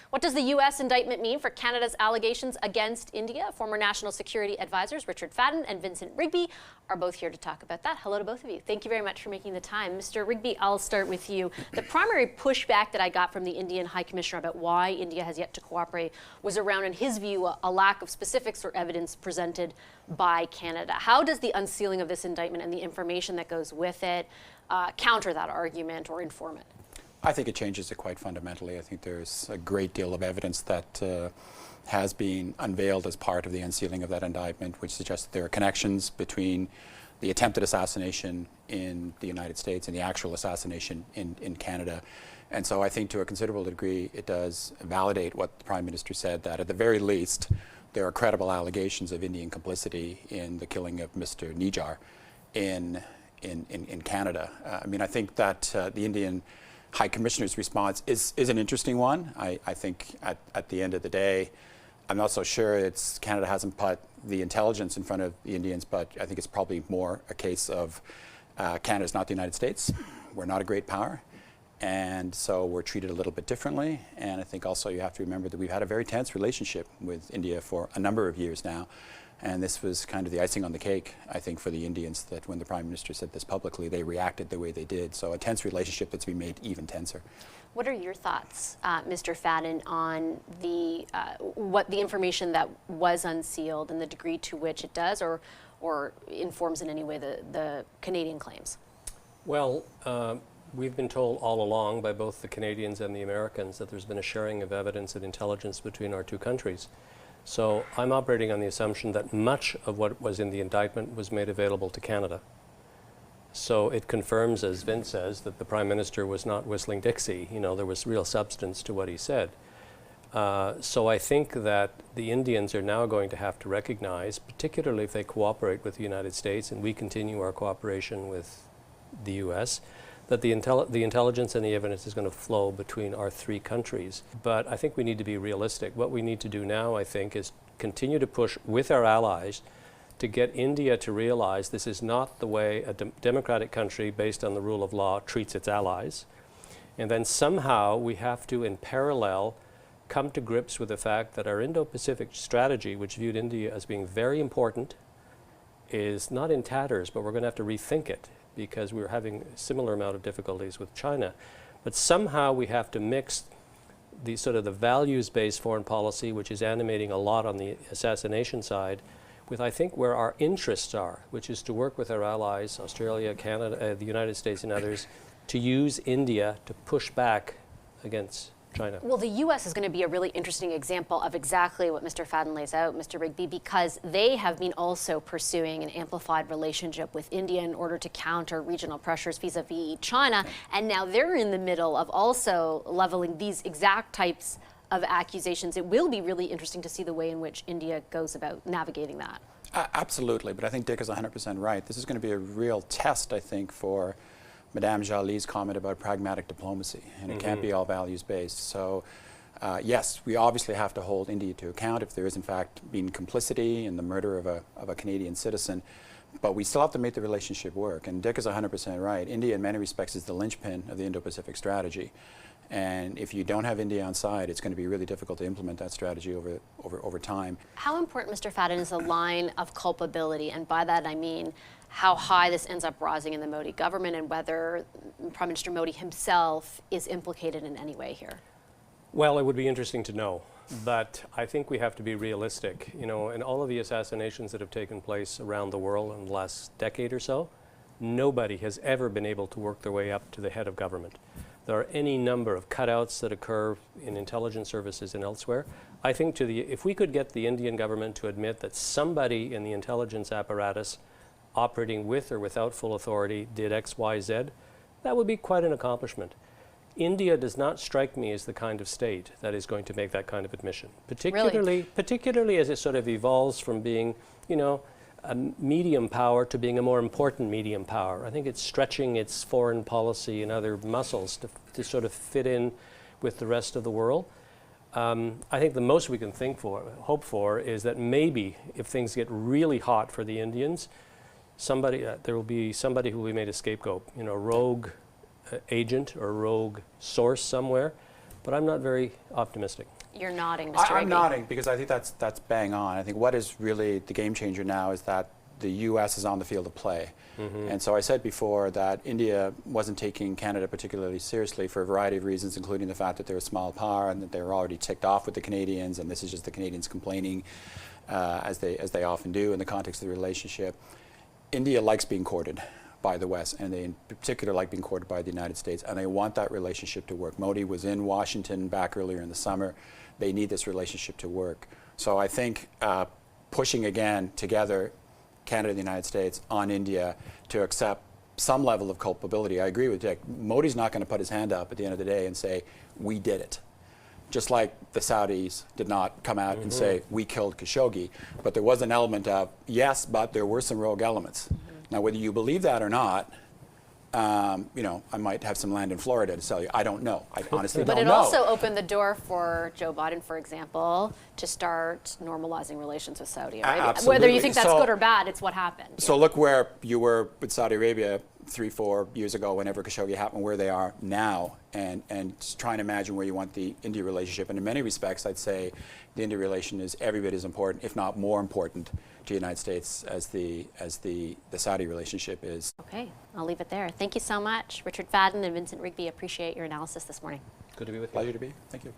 What does the U.S. indictment mean for Canada's allegations against India? Former National Security Advisors Richard Fadden and Vincent Rigby are both here to talk about that. Hello to both of you. Thank you very much for making the time. Mr. Rigby, I'll start with you. The primary pushback that I got from the Indian High Commissioner about why India has yet to cooperate was around, in his view, a lack of specifics or evidence presented by Canada. How does the unsealing of this indictment and the information that goes with it counter that argument or inform it? I think it changes it quite fundamentally. I think there's a great deal of evidence that has been unveiled as part of the unsealing of that indictment, which suggests that there are connections between the attempted assassination in the United States and the actual assassination in Canada. And so I think to a considerable degree it does validate what the Prime Minister said, that at the very least there are credible allegations of Indian complicity in the killing of Mr. Nijjar in Canada. I mean, I think that the Indian High Commissioner's response is an interesting one. I think at the end of the day, I'm not so sure Canada hasn't put the intelligence in front of the Indians, but I think it's probably more a case of Canada's not the United States. We're not a great power, and so we're treated a little bit differently. And I think also you have to remember that we've had a very tense relationship with India for a number of years now. And this was kind of the icing on the cake, I think, for the Indians, that when the Prime Minister said this publicly, they reacted the way they did. So a tense relationship that's been made even tenser. What are your thoughts, Mr. Fadden, on what the information that was unsealed and the degree to which it does or informs in any way the Canadian claims? Well, we've been told all along by both the Canadians and the Americans that there's been a sharing of evidence and intelligence between our two countries. So I'm operating on the assumption that much of what was in the indictment was made available to Canada. So it confirms, as Vince says, that the Prime Minister was not whistling Dixie. You know, there was real substance to what he said. So I think that the Indians are now going to have to recognize, particularly if they cooperate with the United States and we continue our cooperation with the U.S., that the intelligence and the evidence is going to flow between our three countries. But I think we need to be realistic. What we need to do now, I think, is continue to push with our allies to get India to realize this is not the way a democratic country based on the rule of law treats its allies. And then somehow we have to, in parallel, come to grips with the fact that our Indo-Pacific strategy, which viewed India as being very important, is not in tatters, but we're going to have to rethink it, because we're having a similar amount of difficulties with China. But somehow we have to mix the sort of the values-based foreign policy, which is animating a lot on the assassination side, with I think where our interests are, which is to work with our allies, Australia, Canada, the United States and others, to use India to push back against China. Well, the U.S. is going to be a really interesting example of exactly what Mr. Fadden lays out, Mr. Rigby, because they have been also pursuing an amplified relationship with India in order to counter regional pressures vis-a-vis China. And now they're in the middle of also leveling these exact types of accusations. It will be really interesting to see the way in which India goes about navigating that. Absolutely, but I think Dick is 100% right. This is going to be a real test, I think, for Madame Jolie's comment about pragmatic diplomacy, and it can't be all values-based. So, yes, we obviously have to hold India to account if there is, in fact, been complicity in the murder of a Canadian citizen, but we still have to make the relationship work. And Dick is 100% right. India, in many respects, is the linchpin of the Indo-Pacific strategy. And if you don't have India on side, it's going to be really difficult to implement that strategy over time. How important, Mr. Fadden, is the line of culpability? And by that I mean how high this ends up rising in the Modi government and whether Prime Minister Modi himself is implicated in any way here. Well, it would be interesting to know, but I think we have to be realistic. You know, in all of the assassinations that have taken place around the world in the last decade or so, nobody has ever been able to work their way up to the head of government. There are any number of cutouts that occur in intelligence services and elsewhere. I think if we could get the Indian government to admit that somebody in the intelligence apparatus operating with or without full authority did X, Y, Z, that would be quite an accomplishment. India does not strike me as the kind of state that is going to make that kind of admission, particularly as it sort of evolves from being, you know, a medium power to being a more important medium power. I think it's stretching its foreign policy and other muscles to sort of fit in with the rest of the world. I think the most we can hope for is that maybe if things get really hot for the Indians, there will be somebody who will be made a scapegoat, you know, a rogue agent or rogue source somewhere, but I'm not very optimistic. You're nodding, Mr. Rigby. I'm nodding because I think that's bang on. I think what is really the game changer now is that the U.S. is on the field of play. And so I said before that India wasn't taking Canada particularly seriously for a variety of reasons, including the fact that they're a small power and that they were already ticked off with the Canadians, and this is just the Canadians complaining, as they often do in the context of the relationship. India likes being courted by the West, and they in particular like being courted by the United States, and they want that relationship to work. Modi was in Washington back earlier in the summer. They need this relationship to work. So I think pushing again together, Canada and the United States, on India to accept some level of culpability. I agree with Dick. Modi's not going to put his hand up at the end of the day and say, we did it. Just like the Saudis did not come out and say, we killed Khashoggi. But there was an element of, yes, but there were some rogue elements. Now, whether you believe that or not, you know, I might have some land in Florida to sell you. I don't know. I honestly don't know. But it also opened the door for Joe Biden, for example, to start normalizing relations with Saudi Arabia. Absolutely. Whether you think that's good or bad, it's what happened. So look where you were with Saudi Arabia 3-4 years ago, whenever Khashoggi happened, where they are now, and just trying to imagine where you want the India relationship. And in many respects, I'd say the India relation is every bit as important, if not more important, to the United States as the Saudi relationship is. Okay, I'll leave it there. Thank you so much, Richard Fadden and Vincent Rigby. Appreciate your analysis this morning. Good to be with you. Pleasure to be. Thank you.